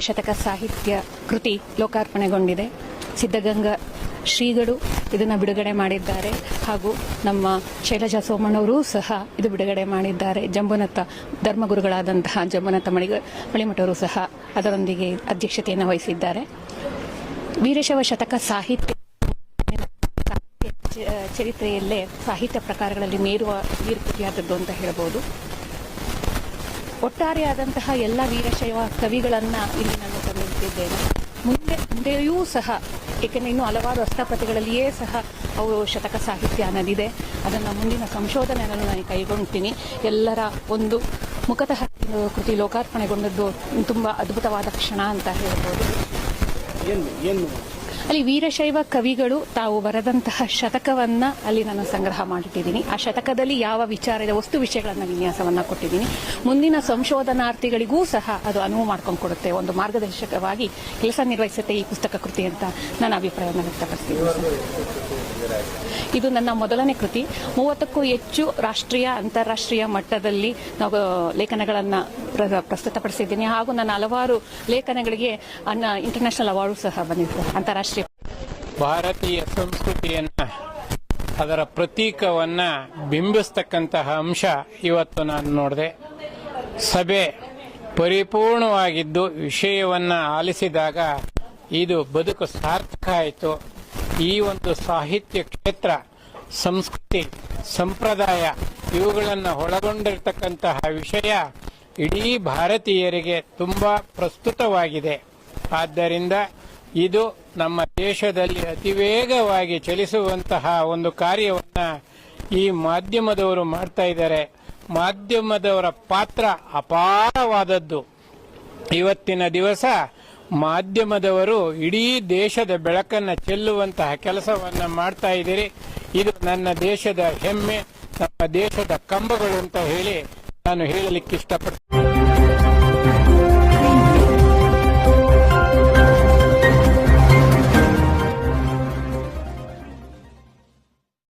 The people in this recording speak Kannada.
ಶತಕ ಸಾಹಿತ್ಯ ಕೃತಿ ಲೋಕಾರ್ಪಣೆಗೊಂಡಿದೆ. ಸಿದ್ಧಗಂಗಾ ಶ್ರೀಗಳು ಇದನ್ನು ಬಿಡುಗಡೆ ಮಾಡಿದ್ದಾರೆ ಹಾಗೂ ನಮ್ಮ ಶೈಲಜಾ ಸೋಮಣ್ಣವರು ಸಹ ಇದು ಬಿಡುಗಡೆ ಮಾಡಿದ್ದಾರೆ. ಜಂಬುನಾಥ ಧರ್ಮಗುರುಗಳಾದಂತಹ ಜಂಬುನಾಥ ಮಳಿಮಠವರು ಸಹ ಅದರೊಂದಿಗೆ ಅಧ್ಯಕ್ಷತೆಯನ್ನು ವಹಿಸಿದ್ದಾರೆ. ವೀರಶೈವ ಶತಕ ಸಾಹಿತ್ಯ ಚರಿತ್ರೆಯಲ್ಲೇ ಸಾಹಿತ್ಯ ಪ್ರಕಾರಗಳಲ್ಲಿ ಮೇರುವ ವೀರಕೃತಿಯಾದದ್ದು ಅಂತ ಹೇಳ್ಬೋದು. ಒಟ್ಟಾರೆಯಾದಂತಹ ಎಲ್ಲ ವೀರಶೈವ ಕವಿಗಳನ್ನು ಇಲ್ಲಿ ನಾನು ತಂದಿದ್ದೇನೆ. ಮುಂದೆಯೂ ಸಹ, ಏಕೆಂದರೆ ಇನ್ನೂ ಹಲವಾರು ಹಸ್ತಪ್ರತಿಗಳಲ್ಲಿಯೇ ಸಹ ಅವರು ಶತಕ ಸಾಹಿತ್ಯ ಅನ್ನೋದಿದೆ. ಅದನ್ನು ಮುಂದಿನ ಸಂಶೋಧನೆಯನ್ನು ನಾನು ಕೈಗೊಳ್ತೀನಿ. ಎಲ್ಲರ ಒಂದು ಮುಖತಃ ಕೃತಿ ಲೋಕಾರ್ಪಣೆಗೊಂಡದ್ದು ತುಂಬ ಅದ್ಭುತವಾದ ಕ್ಷಣ ಅಂತ ಹೇಳ್ಬೋದು. ಅಲ್ಲಿ ವೀರಶೈವ ಕವಿಗಳು ತಾವು ಬರೆದಂತಹ ಶತಕವನ್ನು ಅಲ್ಲಿ ನಾನು ಸಂಗ್ರಹ ಮಾಡಿಟ್ಟಿದ್ದೀನಿ. ಆ ಶತಕದಲ್ಲಿ ಯಾವ ವಿಚಾರದ ವಸ್ತು ವಿಷಯಗಳನ್ನು ವಿನ್ಯಾಸವನ್ನು ಕೊಟ್ಟಿದ್ದೀನಿ. ಮುಂದಿನ ಸಂಶೋಧನಾರ್ಥಿಗಳಿಗೂ ಸಹ ಅದು ಅನುವು ಮಾಡ್ಕೊಂಡು ಕೊಡುತ್ತೆ, ಒಂದು ಮಾರ್ಗದರ್ಶಕವಾಗಿ ಕೆಲಸ ನಿರ್ವಹಿಸುತ್ತೆ ಈ ಪುಸ್ತಕ ಕೃತಿ ಅಂತ ನಾನು ಅಭಿಪ್ರಾಯವನ್ನು ವ್ಯಕ್ತಪಡಿಸ್ತೀನಿ. ಇದು ನನ್ನ ಮೊದಲನೇ ಕೃತಿ. 30ಕ್ಕೂ ಹೆಚ್ಚು ರಾಷ್ಟ್ರೀಯ ಅಂತಾರಾಷ್ಟ್ರೀಯ ಮಟ್ಟದಲ್ಲಿ ನಾವು ಲೇಖನಗಳನ್ನು ಪ್ರಸ್ತುತಪಡಿಸಿದ್ದೀನಿ ಹಾಗೂ ನನ್ನ ಹಲವಾರು ಲೇಖನಗಳಿಗೆ ಇಂಟರ್ನ್ಯಾಷನಲ್ ಅವಾರ್ಡು ಸಹ ಬಂದಿದೆ. ಅಂತಾರಾಷ್ಟ್ರೀಯ ಭಾರತೀಯ ಸಂಸ್ಕೃತಿಯನ್ನ, ಅದರ ಪ್ರತೀಕವನ್ನ ಬಿಂಬಿಸ್ತಕ್ಕಂತಹ ಅಂಶ ಇವತ್ತು ನಾನು ನೋಡಿದೆ. ಸಭೆ ಪರಿಪೂರ್ಣವಾಗಿದ್ದು ವಿಷಯವನ್ನ ಆಲಿಸಿದಾಗ ಇದು ಬದುಕು ಸಾರ್ಥಕ ಆಯಿತು. ಈ ಒಂದು ಸಾಹಿತ್ಯ ಕ್ಷೇತ್ರ, ಸಂಸ್ಕೃತಿ, ಸಂಪ್ರದಾಯ ಇವುಗಳನ್ನು ಒಳಗೊಂಡಿರ್ತಕ್ಕಂತಹ ವಿಷಯ ಇಡೀ ಭಾರತೀಯರಿಗೆ ತುಂಬಾ ಪ್ರಸ್ತುತವಾಗಿದೆ. ಆದ್ದರಿಂದ ಇದು ನಮ್ಮ ದೇಶದಲ್ಲಿ ಅತಿವೇಗವಾಗಿ ಚಲಿಸುವಂತಹ ಒಂದು ಕಾರ್ಯವನ್ನ ಈ ಮಾಧ್ಯಮದವರು ಮಾಡ್ತಾ ಇದ್ದಾರೆ. ಮಾಧ್ಯಮದವರ ಪಾತ್ರ ಅಪಾರವಾದದ್ದು. ಇವತ್ತಿನ ದಿವಸ ಮಾಧ್ಯಮದವರು ಇಡೀ ದೇಶದ ಬೆಳಕನ್ನು ಚೆಲ್ಲುವಂತಹ ಕೆಲಸವನ್ನ ಮಾಡ್ತಾ ಇದ್ದೀರಿ. ಇದು ನನ್ನ ದೇಶದ ಹೆಮ್ಮೆ, ನಮ್ಮ ದೇಶದ ಕಂಬಗಳು ಅಂತ ಹೇಳಿ ನಾನು ಹೇಳಲಿಕ್ಕೆ ಇಷ್ಟಪಡ್ತೀನಿ.